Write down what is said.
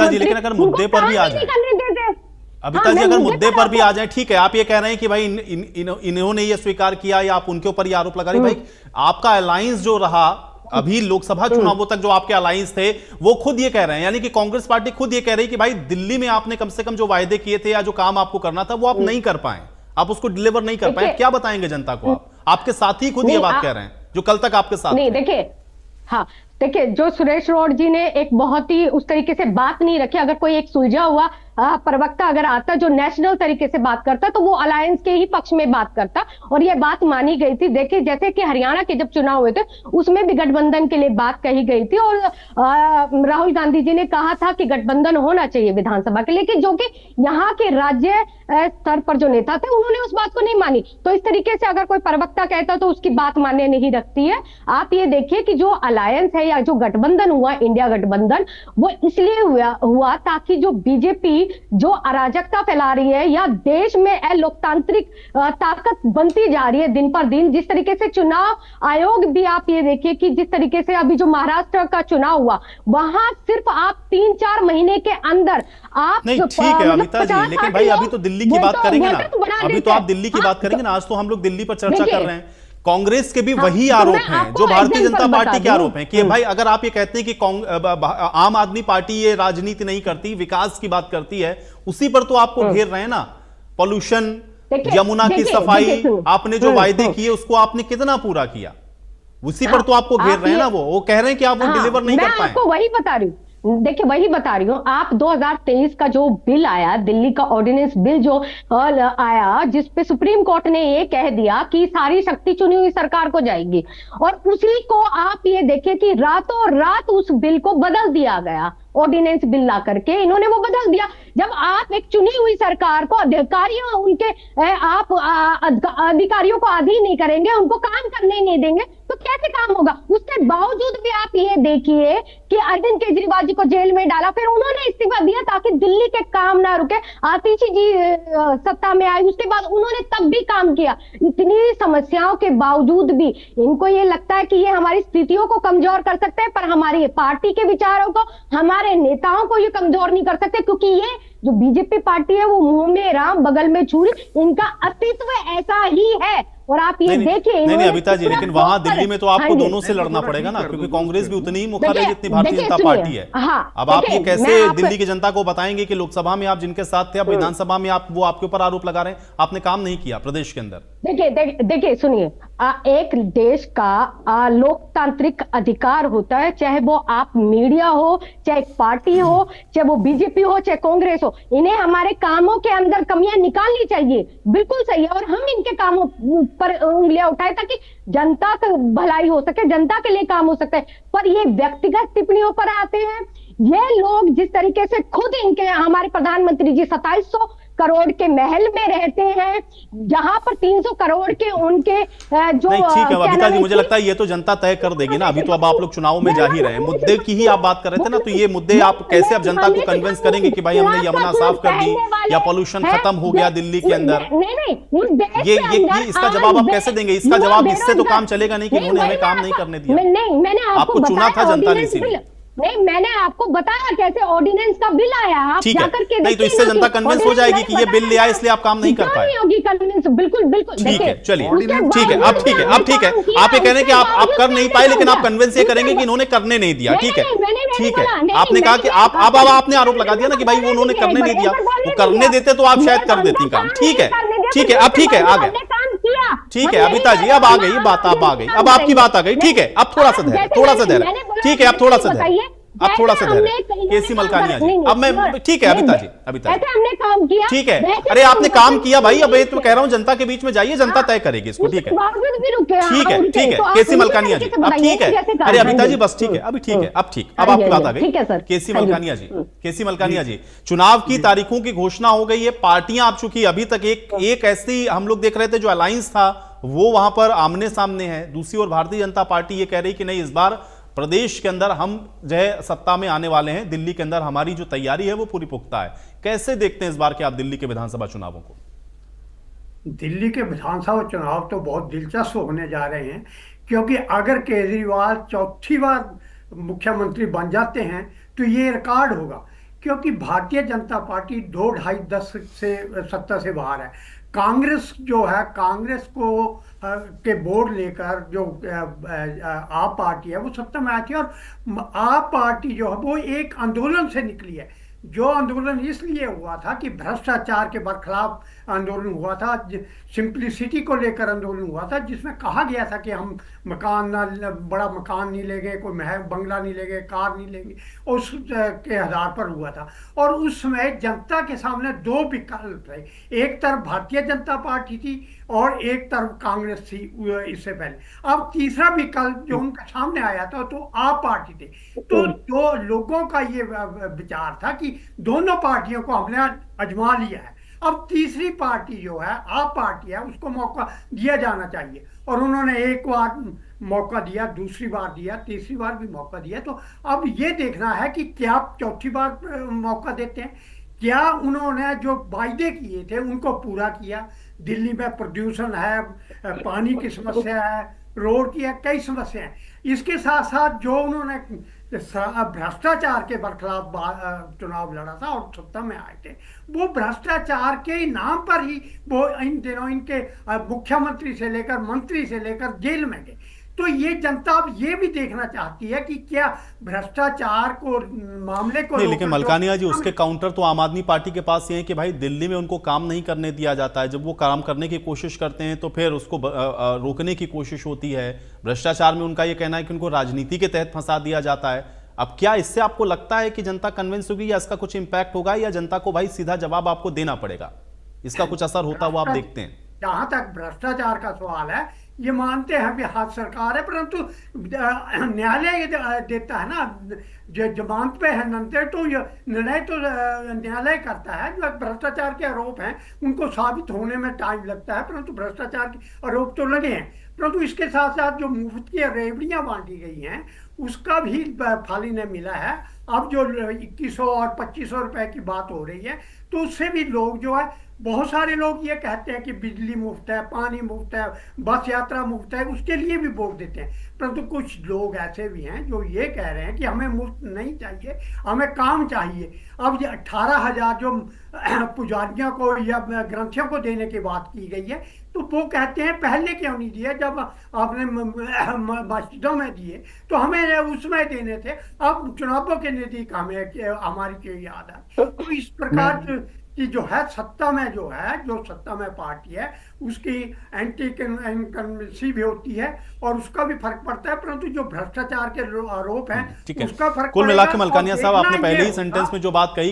अबिता जी, लेकिन अगर मुद्दे पर भी आ जाए, अबिता जी अगर मुद्दे पर भी आ जाए, ठीक है, आप ये कह रहे हैं कि भाई इन्होंने ये स्वीकार किया या आप उनके ऊपर ये आरोप लगा रहे, भाई आपका अलायंस जो रहा अभी लोकसभा चुनावों तक, जो आपके अलायंस थे वो खुद ये कह रहे हैं, यानी कि कांग्रेस पार्टी खुद ये कह रही है कि भाई दिल्ली में आपने कम से कम जो वायदे किए थे या जो काम आपको करना था वो आप नहीं कर पाए, आप उसको डिलीवर नहीं कर पाए। क्या बताएंगे जनता को? आपके साथी खुद ये बात कह रहे हैं जो कल तक आपके साथ नहीं। देखिए, हाँ देखिए, जो सुरेश रॉड जी ने एक बहुत ही उस तरीके से बात नहीं रखी। अगर कोई एक सुलझा हुआ प्रवक्ता अगर आता जो नेशनल तरीके से बात करता तो वो अलायंस के ही पक्ष में बात करता और ये बात मानी गई थी। देखिए, जैसे कि हरियाणा के जब चुनाव हुए थे उसमें भी गठबंधन के लिए बात कही गई थी और राहुल गांधी जी ने कहा था कि गठबंधन होना चाहिए विधानसभा के, लेकिन जो कि यहाँ के राज्य स्तर पर जो नेता थे उन्होंने उस बात को नहीं मानी। तो इस तरीके से अगर कोई प्रवक्ता कहता तो उसकी बात मान्य नहीं रखती है। आप ये देखिए कि जो अलायंस है या जो गठबंधन हुआ, इंडिया गठबंधन, वो इसलिए हुआ ताकि जो बीजेपी जो अराजकता फैला रही है या देश में लोकतांत्रिक ताकत बनती जा रही है दिन पर दिन, जिस तरीके से चुनाव आयोग भी आप ये देखिए कि जिस तरीके से अभी जो महाराष्ट्र का चुनाव हुआ वहां सिर्फ आप 3-4 महीने के अंदर आप नहीं, ठीक है अमिता जी, लेकिन भाई अभी तो दिल्ली की बात करेंगे ना, अभी तो आप दिल्ली की बात करेंगे ना, आज तो हम लोग दिल्ली पर चर्चा कर रहे हैं। कांग्रेस के भी वही आरोप हैं जो भारतीय जनता पार्टी के आरोप हैं कि भाई अगर आप ये कहते हैं कि आम आदमी पार्टी ये राजनीति नहीं करती, विकास की बात करती है, उसी पर तो आपको घेर रहे हैं ना। पॉल्यूशन, यमुना की सफाई, आपने जो वायदे किए उसको आपने कितना पूरा किया, उसी पर तो आपको घेर रहे हैं ना। वो कह रहे हैं कि आप वो डिलीवर नहीं कर पाए। आपको वही बता रही हूँ, देखिए वही बता रही हूँ। आप 2023 का जो बिल आया, दिल्ली का ऑर्डिनेंस बिल जो आया, जिसपे सुप्रीम कोर्ट ने ये कह दिया कि सारी शक्ति चुनी हुई सरकार को जाएगी, और उसी को आप ये देखिए कि रातों रात उस बिल को बदल दिया गया। ऑर्डिनेंस बिल ला करके इन्होंने वो बदल दिया। जब आप एक चुनी हुई सरकार को अधिकारियों उनके आप अधिकारियों को अधीन नहीं करेंगे, उनको काम करने नहीं देंगे, तो कैसे काम होगा? उसके बावजूद भी आप ये देखिए कि अरविंद केजरीवाल जी को जेल में डाला, फिर उन्होंने इस्तीफा दिया ताकि दिल्ली के काम ना रुके। आतिशी जी सत्ता में आई, उसके बाद उन्होंने तब भी काम किया। इतनी समस्याओं के बावजूद भी इनको ये लगता है कि ये हमारी स्थितियों को कमजोर कर सकते हैं, पर हमारी पार्टी के विचारों को, हमारे नेताओं को ये कमजोर नहीं कर सकते, क्योंकि ये जो बीजेपी पार्टी है वो मुंह में राम बगल में छुरी, इनका अस्तित्व ऐसा ही है। और आप ये देखिए, नहीं अबिता जी, लेकिन वहां दिल्ली में तो आपको दोनों से लड़ना पड़ेगा ना, क्योंकि कांग्रेस भी उतनी ही मुखर है जितनी भारतीय जनता पार्टी है। अब आप ये कैसे दिल्ली की जनता को बताएंगे कि लोकसभा में आप जिनके साथ थे, अब विधानसभा में आप वो आपके ऊपर आरोप लगा रहे हैं, आपने काम नहीं किया प्रदेश के अंदर? देखिए सुनिए, एक देश का लोकतांत्रिक अधिकार होता है, चाहे वो आप मीडिया हो, चाहे पार्टी हो, चाहे वो बीजेपी हो, चाहे कांग्रेस हो, इन्हें हमारे कामों के अंदर कमियां निकालनी चाहिए। बिल्कुल सही है, और हम इनके कामों पर उंगलियां उठाए ताकि जनता का भलाई हो सके, जनता के लिए काम हो सकता है। पर ये व्यक्तिगत टिप्पणियों पर आते हैं। ये लोग जिस तरीके से खुद इनके हमारे प्रधानमंत्री जी 2700 करोड़ के महल में रहते हैं, जहां पर 300 करोड़ के उनके जो नहीं, ठीक है अबिता जी, मुझे लगता है ये तो जनता तय कर देगी ना। अभी तो अब आप लोग चुनाव में जा ही रहे हैं, मुद्दे की ही आप बात कर रहे थे ना, तो ये मुद्दे आप कैसे अब जनता को कन्विंस करेंगे कि भाई हमने यमुना साफ कर दी या पॉल्यूशन खत्म हो गया दिल्ली के अंदर? ये इसका जवाब आप कैसे देंगे? इसका जवाब इससे तो काम चलेगा नहीं कि इन्होंने हमें काम नहीं करने दिया। आपको चुना था जनता ने इसीलिए। नहीं, मैंने आपको बताया कैसे ऑर्डिनेंस का बिल आया, आप जाकर के नहीं, तो इससे जनता कन्विंस हो जाएगी कि ये बिल ले आए इसलिए आप काम नहीं कर पाए। होगी कन्विंस, बिल्कुल बिल्कुल। ठीक है, चलिए, ठीक है, अब ठीक है, अब ठीक है। आप ये कह रहे हैं कि आप कर नहीं पाए, लेकिन आप कन्विंस ये करेंगे कि इन्होंने करने नहीं दिया। ठीक है, ठीक है, आपने कहा कि आप अब आपने आरोप लगा दिया ना कि भाई वो उन्होंने करने नहीं दिया, वो करने देते तो आप शायद कर देती काम। ठीक है, ठीक है, अब ठीक है, आ गए। ठीक है अबिता जी, अब आ गई बात, अब आ गई, अब आपकी बात आ गई। ठीक है, अब थोड़ा सा धैर्य, थोड़ा सा धैर्य। ठीक है, अब थोड़ा सा धैर्य, अब थोड़ा सा धैर्य। केसी मलकानिया जी, अब मैं, ठीक है अबिता जी, अबिता जी हमने काम किया, ठीक है। अरे आपने काम किया भाई, अब मैं तो कह रहा हूं जनता के बीच में जाइए, जनता तय करेगी इसको। ठीक है, ठीक है, ठीक है, केसी मलकानिया जी, अब ठीक है। अरे अबिता जी बस ठीक है, अभी ठीक है, अब ठीक, अब आपकी बात आ गई। केसी मलकानिया जी, केसी मलकानिया जी, चुनाव की तारीखों की घोषणा हो गई है, पार्टियां आप चुकी, अभी तक एक ऐसी हम लोग देख रहे थे जो अलायंस था वो वहां पर आमने सामने है। दूसरी ओर भारतीय जनता पार्टी ये कह रही कि नहीं, इस बार प्रदेश के अंदर हम जो है सत्ता में आने वाले हैं, दिल्ली के अंदर हमारी जो तैयारी है वो पूरी पुख्ता है। कैसे देखते हैं इस बार के आप दिल्ली के विधानसभा चुनावों को? दिल्ली के विधानसभा चुनाव तो बहुत दिलचस्प होने जा रहे हैं, क्योंकि अगर केजरीवाल चौथी बार मुख्यमंत्री बन जाते हैं तो ये रिकॉर्ड होगा क्योंकि भारतीय जनता पार्टी 2 ढाई 10 से सत्ता से बाहर है। कांग्रेस जो है, कांग्रेस को के बोर्ड लेकर जो आप पार्टी है वो सत्ता में आई थी, और आप पार्टी जो है वो एक आंदोलन से निकली है। जो आंदोलन इसलिए हुआ था कि भ्रष्टाचार के बरखिलाफ आंदोलन हुआ था, सिंप्लिसिटी को लेकर आंदोलन हुआ था, जिसमें कहा गया था कि हम मकान ना, बड़ा मकान नहीं लेंगे, कोई महल बंगला नहीं लेंगे, कार नहीं लेंगे, उस के आधार पर हुआ था। और उस समय जनता के सामने 2 विकल्प थे, एक तरफ भारतीय जनता पार्टी थी और एक तरफ कांग्रेस थी इससे पहले। अब तीसरा विकल्प जो उनके सामने आया था तो आप पार्टी थे। तो जो लोगों का ये विचार था कि दोनों पार्टियों को हमने आजमा लिया है, अब तीसरी पार्टी जो है आप पार्टी है, उसको मौका दिया जाना चाहिए। और उन्होंने एक बार मौका दिया, दूसरी बार दिया, तीसरी बार भी मौका दिया। तो अब ये देखना है कि क्या चौथी बार मौका देते हैं, क्या उन्होंने जो वायदे किए थे उनको पूरा किया। दिल्ली में प्रदूषण है, पानी की समस्या है, रोड की है, कई समस्या है। इसके साथ साथ जो उन्होंने भ्रष्टाचार के बरखिलाफ चुनाव लड़ा था और सत्ता में आए थे, वो भ्रष्टाचार के नाम पर ही वो इन दिनों इनके मुख्यमंत्री से लेकर मंत्री से लेकर जेल में गए। तो ये जनता अब ये भी देखना चाहती है कि क्या भ्रष्टाचार को मामले को नहीं, लेकिन मलकानिया जी उसके काउंटर तो आम आदमी पार्टी के पास ये है कि भाई दिल्ली में उनको काम नहीं करने दिया जाता है, जब वो काम करने की कोशिश करते हैं तो फिर उसको रोकने की कोशिश होती है। भ्रष्टाचार में उनका ये कहना है कि उनको राजनीति के तहत फंसा दिया जाता है। अब क्या इससे आपको लगता है कि जनता कन्विंस होगी या इसका कुछ इंपैक्ट होगा, या जनता को भाई सीधा जवाब आपको देना पड़ेगा, इसका कुछ असर होता हुआ आप देखते हैं? जहां तक भ्रष्टाचार का सवाल है, ये मानते हैं बिहार सरकार है, परंतु न्यायालय देता है ना, जो जमानत पे है नंतर, तो ये निर्णय तो न्यायालय करता है। जो भ्रष्टाचार के आरोप हैं उनको साबित होने में टाइम लगता है, परंतु भ्रष्टाचार के आरोप तो लगे हैं। परंतु इसके साथ साथ जो मुफ्त की रेवड़ियां बांटी गई हैं उसका भी फल इन्हें मिला है। अब जो 2100 और 2500 रुपए की बात हो रही है, तो उससे भी लोग जो है, बहुत सारे लोग ये कहते हैं कि बिजली मुफ्त है, पानी मुफ्त है, बस यात्रा मुफ्त है, उसके लिए भी वोट देते हैं। परंतु कुछ लोग ऐसे भी हैं जो ये कह रहे हैं कि हमें मुफ्त नहीं चाहिए, हमें काम चाहिए। अब ये 18,000 जो पुजारियों को या ग्रंथियों को देने की बात की गई है, तो वो कहते हैं पहले क्यों नहीं दिए, जब आपने मस्जिदों में दिए तो हमें उसमें देने थे, अब चुनावों के नजदीक हमें हमारी क्यों याद है। तो इस प्रकार कि जो है सत्ता में, जो है जो सत्ता में पार्टी है, उसकी एंटी इनकम्बेंसी भी होती है और उसका भी फर्क पड़ता है। परंतु जो भ्रष्टाचार के आरोप हैं उसका फर्क कुल मिला के मलकानिया साहब, आपने पहले ही सेंटेंस में जो बात कही